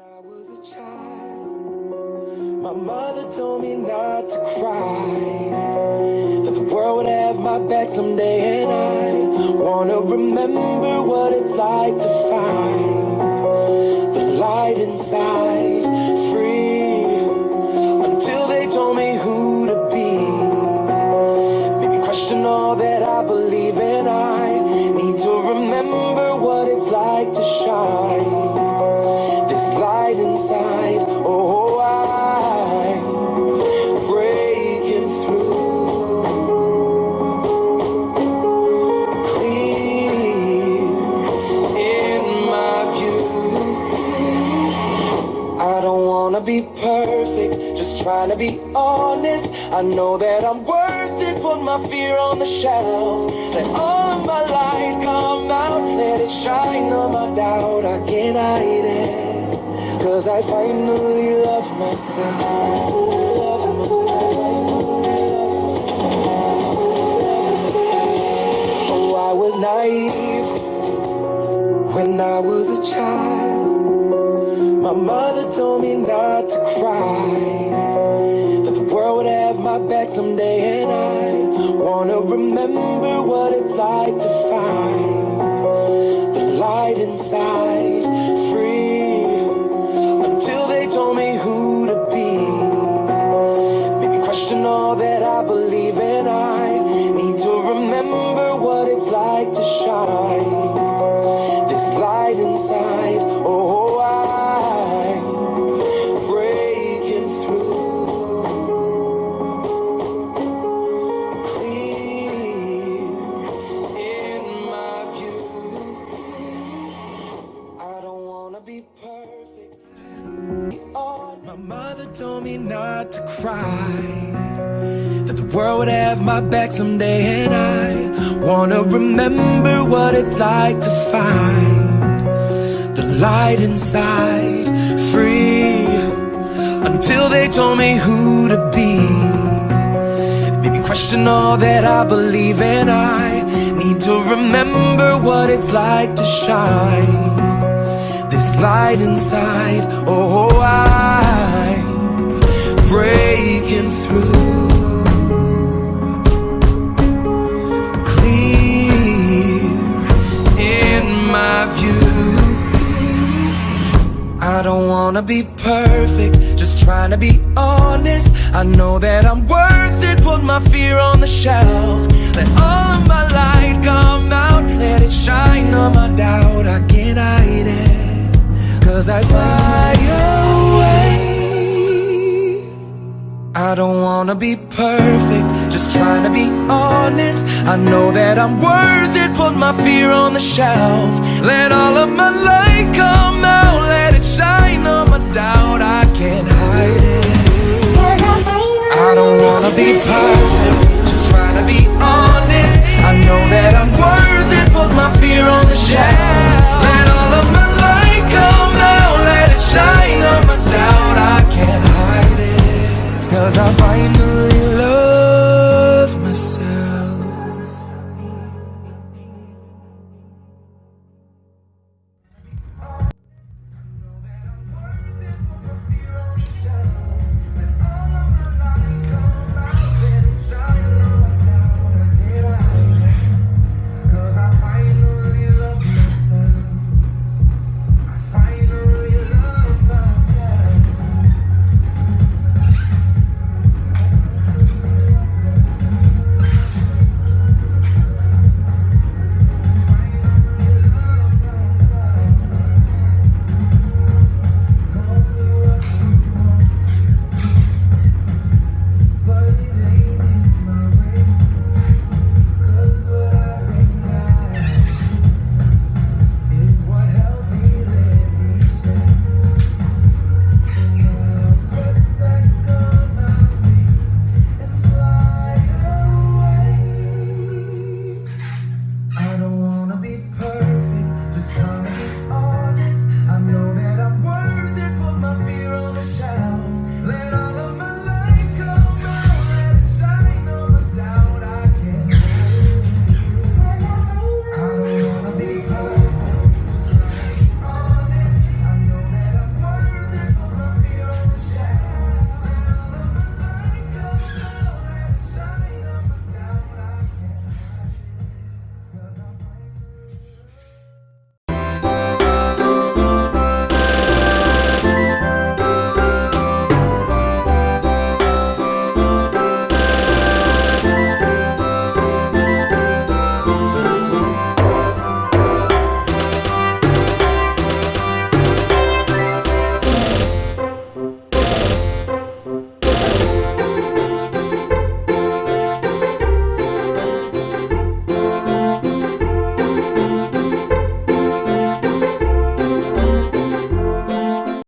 I was a child, my mother told me not to cry, that the world would have my back someday, and I wanna remember what it's like to find the light inside, free, until they told me who to be. Maybe question all that I believe in. I need to remember what it's like to shine this light inside. Oh, I'm breaking through, clear in my view. I don't wanna be perfect, just trying to be honest. I know that I'm worth it, put my fear on the shelf. Let all of my light come out, let it shine on my doubt. I can't hide it, 'cause I finally love myself. Love myself. Oh, I was naive when I was a child. My mother told me not to cry, that the world would have my back someday, and I wanna remember what it's like to find the light inside, free, until they told me who to be. Maybe question all that I believe in. I need to remember what it's like to shine this light inside. Oh, I'm breaking through, clear in my view. I don't wanna be perfect. My mother told me not to cry, that the world would have my back someday, and I wanna remember what it's like to find the light inside, free, until they told me who to be. Maybe question all that I believe in. I need to remember what it's like to shine this light inside. Oh, I'm breaking through, clear in my view. I don't wanna be perfect, just trying to be honest. I know that I'm worth it, put my fear on the shelf. Let all of my light come out, let it shine on my doubt. I can't hide it, 'cause I fly away. I don't wanna be perfect, just trying to be honest. I know that I'm worth it, put my fear on the shelf. Let all of my light come out,